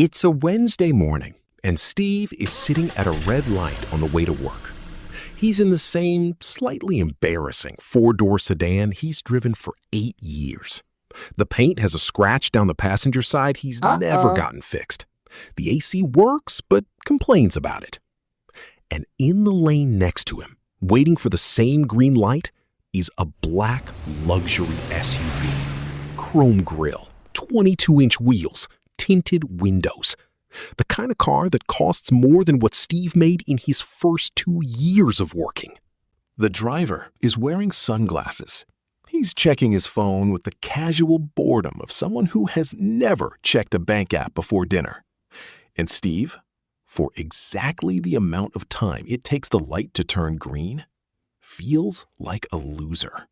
It's a Wednesday morning, and Steve is sitting at a red light on the way to work. He's in the same slightly embarrassing four-door sedan he's driven for 8 years. The paint has a scratch down the passenger side he's never gotten fixed. The AC works, but complains about it. And in the lane next to him, waiting for the same green light, is a black luxury SUV. Chrome grille, 22-inch wheels, tinted windows. The kind of car that costs more than what Steve made in his first 2 years of working. The driver is wearing sunglasses. He's checking his phone with the casual boredom of someone who has never checked a bank app before dinner. And Steve, for exactly the amount of time it takes the light to turn green, feels like a loser.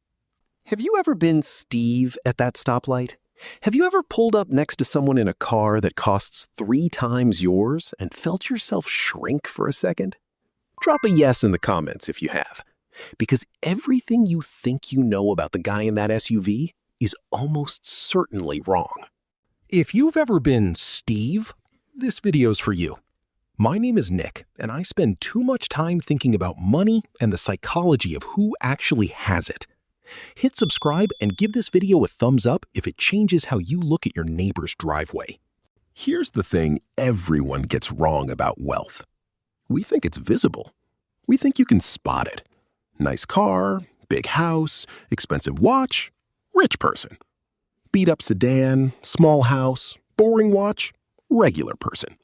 Have you ever been Steve at that stoplight? Have you ever pulled up next to someone in a car that costs 3 times yours and felt yourself shrink for a second? Drop a yes in the comments if you have, because everything you think you know about the guy in that SUV is almost certainly wrong. If you've ever been Steve, this video's for you. My name is Nick, and I spend too much time thinking about money and the psychology of who actually has it. Hit subscribe and give this video a thumbs up if it changes how you look at your neighbor's driveway. Here's the thing everyone gets wrong about wealth. We think it's visible. We think you can spot it. Nice car, big house, expensive watch, rich person. Beat up sedan, small house, boring watch, regular person.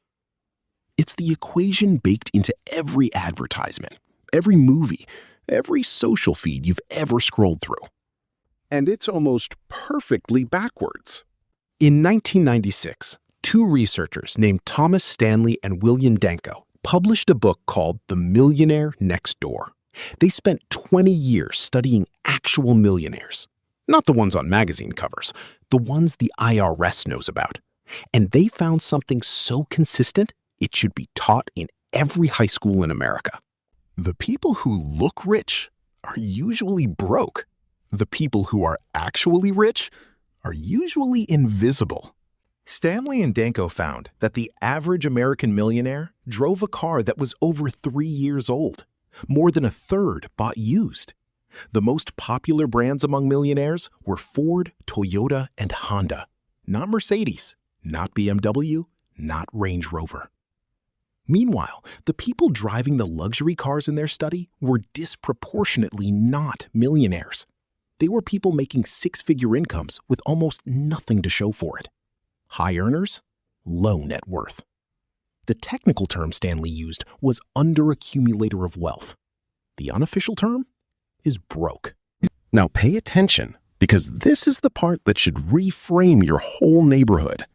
It's the equation baked into every advertisement, every movie, every social feed you've ever scrolled through. And it's almost perfectly backwards. In 1996, 2 researchers named Thomas Stanley and William Danko published a book called The Millionaire Next Door. They spent 20 years studying actual millionaires, not the ones on magazine covers, the ones the IRS knows about. And they found something so consistent, it should be taught in every high school in America. The people who look rich are usually broke. The people who are actually rich are usually invisible. Stanley and Danko found that the average American millionaire drove a car that was over 3 years old. More than a third bought used. The most popular brands among millionaires were Ford, Toyota, and Honda. Not Mercedes, not BMW, not Range Rover. Meanwhile, the people driving the luxury cars in their study were disproportionately not millionaires. They were people making 6-figure incomes with almost nothing to show for it. High earners, low net worth. The technical term Stanley used was underaccumulator of wealth. The unofficial term is broke. Now pay attention, because this is the part that should reframe your whole neighborhood.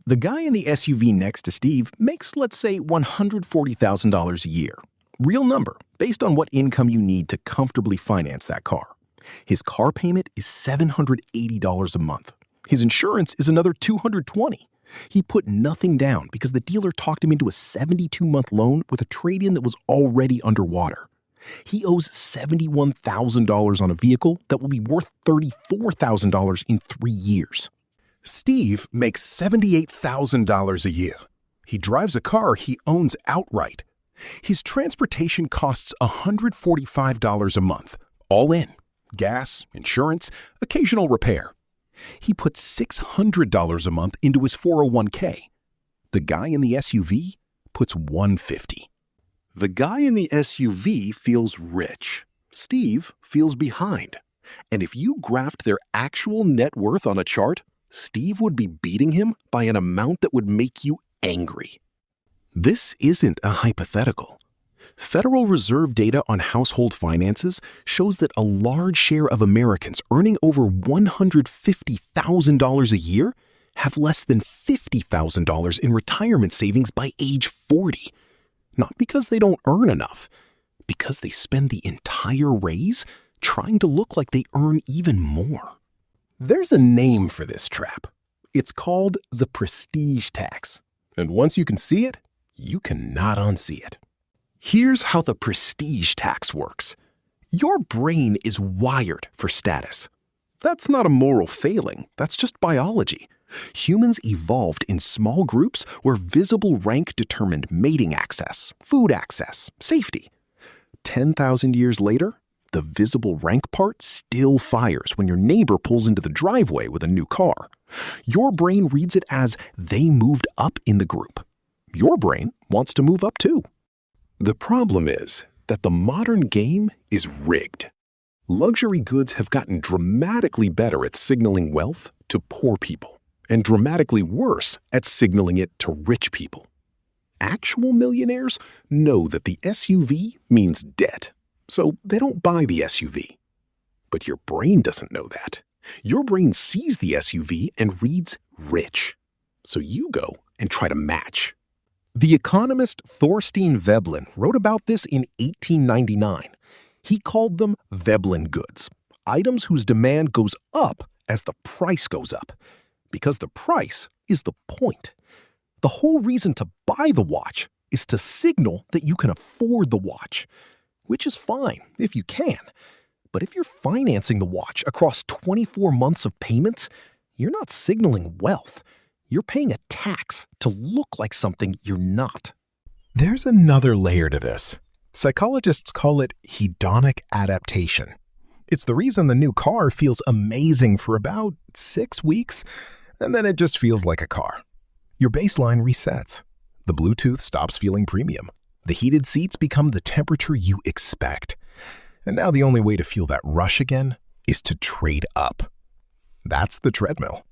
The guy in the SUV next to Steve makes, let's say, $140,000 a year. Real number, based on what income you need to comfortably finance that car. His car payment is $780 a month. His insurance is another $220. He put nothing down because the dealer talked him into a 72-month loan with a trade-in that was already underwater. He owes $71,000 on a vehicle that will be worth $34,000 in 3 years. Steve makes $78,000 a year. He drives a car he owns outright. His transportation costs $145 a month, all in. Gas, insurance, occasional repair. He puts $600 a month into his 401k. The guy in the SUV puts $150. The guy in the SUV feels rich. Steve feels behind. And if you graphed their actual net worth on a chart, Steve would be beating him by an amount that would make you angry. This isn't a hypothetical. Federal Reserve data on household finances shows that a large share of Americans earning over $150,000 a year have less than $50,000 in retirement savings by age 40. Not because they don't earn enough, because they spend the entire raise trying to look like they earn even more. There's a name for this trap. It's called the prestige tax. And once you can see it, you cannot unsee it. Here's how the prestige tax works. Your brain is wired for status. That's not a moral failing. That's just biology. Humans evolved in small groups where visible rank determined mating access, food access, safety. 10,000 years later, the visible rank part still fires when your neighbor pulls into the driveway with a new car. Your brain reads it as they moved up in the group. Your brain wants to move up too. The problem is that the modern game is rigged. Luxury goods have gotten dramatically better at signaling wealth to poor people, and dramatically worse at signaling it to rich people. Actual millionaires know that the SUV means debt, so they don't buy the SUV. But your brain doesn't know that. Your brain sees the SUV and reads rich. So you go and try to match. The economist Thorstein Veblen wrote about this in 1899. He called them Veblen goods, items whose demand goes up as the price goes up. Because the price is the point. The whole reason to buy the watch is to signal that you can afford the watch, which is fine if you can. But if you're financing the watch across 24 months of payments, you're not signaling wealth. You're paying a tax to look like something you're not. There's another layer to this. Psychologists call it hedonic adaptation. It's the reason the new car feels amazing for about 6 weeks, and then it just feels like a car. Your baseline resets. The Bluetooth stops feeling premium. The heated seats become the temperature you expect. And now the only way to feel that rush again is to trade up. That's the treadmill.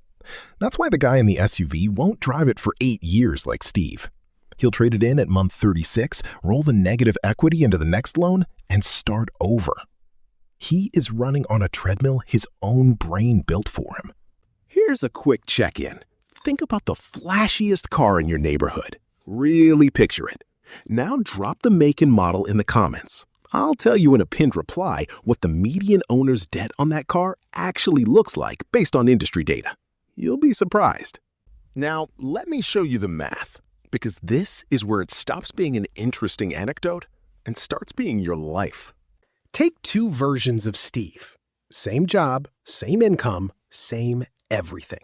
That's why the guy in the SUV won't drive it for 8 years like Steve. He'll trade it in at month 36, roll the negative equity into the next loan, and start over. He is running on a treadmill his own brain built for him. Here's a quick check-in. Think about the flashiest car in your neighborhood. Really picture it. Now drop the make and model in the comments. I'll tell you in a pinned reply what the median owner's debt on that car actually looks like based on industry data. You'll be surprised. Now, let me show you the math, because this is where it stops being an interesting anecdote and starts being your life. Take two versions of Steve. Same job, same income, same everything.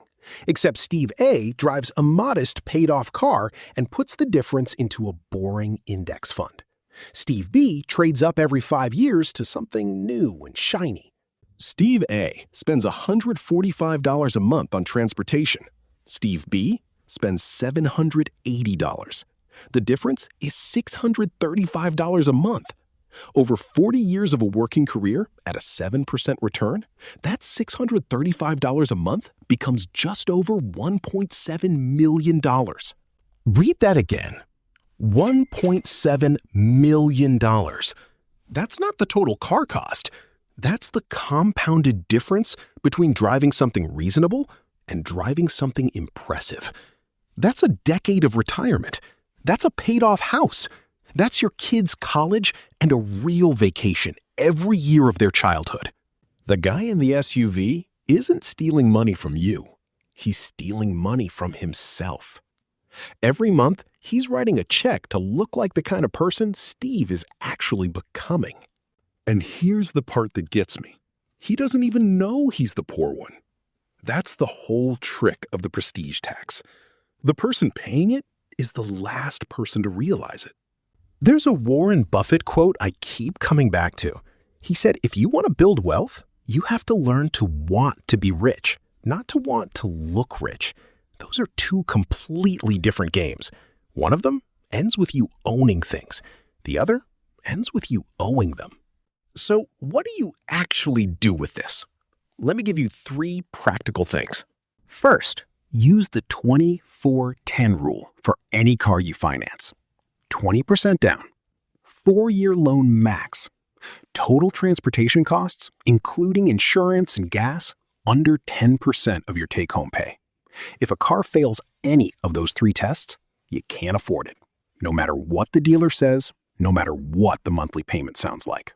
Except Steve A drives a modest paid-off car and puts the difference into a boring index fund. Steve B trades up every 5 years to something new and shiny. Steve A spends $145 a month on transportation. Steve B spends $780. The difference is $635 a month. Over 40 years of a working career at a 7% return, that $635 a month becomes just over $1.7 million. Read that again. $1.7 million. That's not the total car cost. That's the compounded difference between driving something reasonable and driving something impressive. That's a decade of retirement. That's a paid-off house. That's your kids' college and a real vacation every year of their childhood. The guy in the SUV isn't stealing money from you. He's stealing money from himself. Every month, he's writing a check to look like the kind of person Steve is actually becoming. And here's the part that gets me. He doesn't even know he's the poor one. That's the whole trick of the prestige tax. The person paying it is the last person to realize it. There's a Warren Buffett quote I keep coming back to. He said, if you want to build wealth, you have to learn to want to be rich, not to want to look rich. Those are two completely different games. One of them ends with you owning things. The other ends with you owing them. So what do you actually do with this? Let me give you 3 practical things. First, use the 20-4-10 rule for any car you finance. 20% down, 4-year loan max, total transportation costs, including insurance and gas, under 10% of your take-home pay. If a car fails any of those 3 tests, you can't afford it, no matter what the dealer says, no matter what the monthly payment sounds like.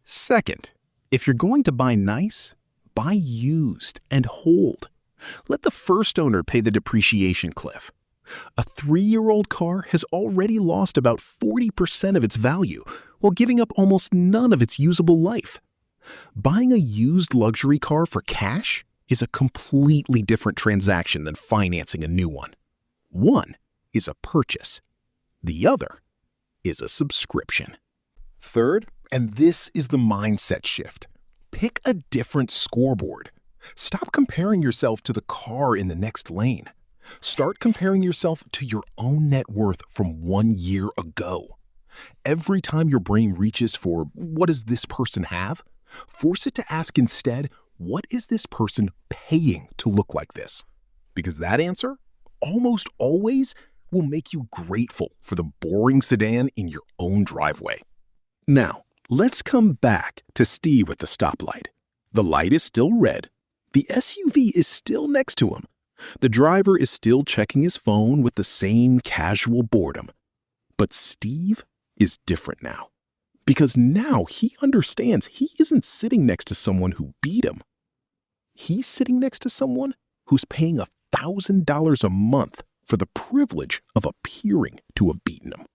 Second, if you're going to buy nice, buy used and hold. Let the first owner pay the depreciation cliff. A 3-year-old car has already lost about 40% of its value while giving up almost none of its usable life. Buying a used luxury car for cash is a completely different transaction than financing a new one. One is a purchase. The other is a subscription. Third, and this is the mindset shift, pick a different scoreboard. Stop comparing yourself to the car in the next lane. Start comparing yourself to your own net worth from 1 year ago. Every time your brain reaches for, what does this person have? Force it to ask instead, what is this person paying to look like this? Because that answer, almost always, will make you grateful for the boring sedan in your own driveway. Now, let's come back to Steve with the stoplight. The light is still red. The SUV is still next to him. The driver is still checking his phone with the same casual boredom. But Steve is different now. Because now he understands he isn't sitting next to someone who beat him. He's sitting next to someone who's paying $1,000 a month for the privilege of appearing to have beaten him.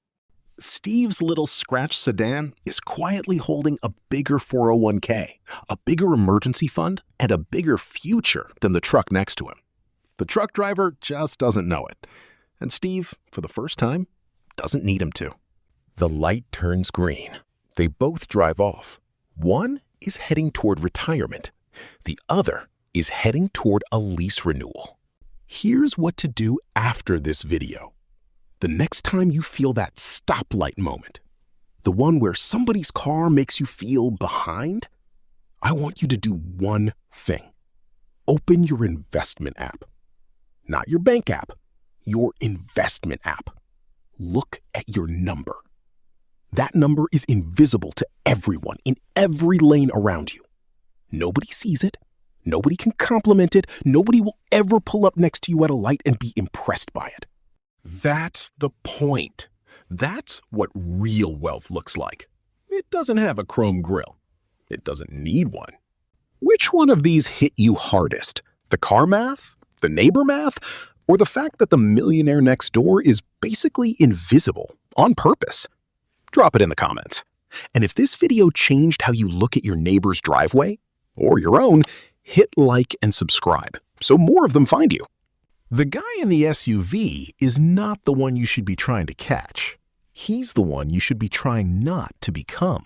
Steve's little scratch sedan is quietly holding a bigger 401k, a bigger emergency fund, and a bigger future than the truck next to him. The truck driver just doesn't know it. And Steve, for the first time, doesn't need him to. The light turns green. They both drive off. One is heading toward retirement. The other is heading toward a lease renewal. Here's what to do after this video. The next time you feel that stoplight moment, the one where somebody's car makes you feel behind, I want you to do one thing. Open your investment app. Not your bank app, your investment app. Look at your number. That number is invisible to everyone in every lane around you. Nobody sees it. Nobody can compliment it. Nobody will ever pull up next to you at a light and be impressed by it. That's the point. That's what real wealth looks like. It doesn't have a chrome grille. It doesn't need one. Which one of these hit you hardest? The car math? The neighbor math? Or the fact that the millionaire next door is basically invisible on purpose? Drop it in the comments. And if this video changed how you look at your neighbor's driveway or your own, hit like and subscribe so more of them find you. The guy in the SUV is not the one you should be trying to catch. He's the one you should be trying not to become.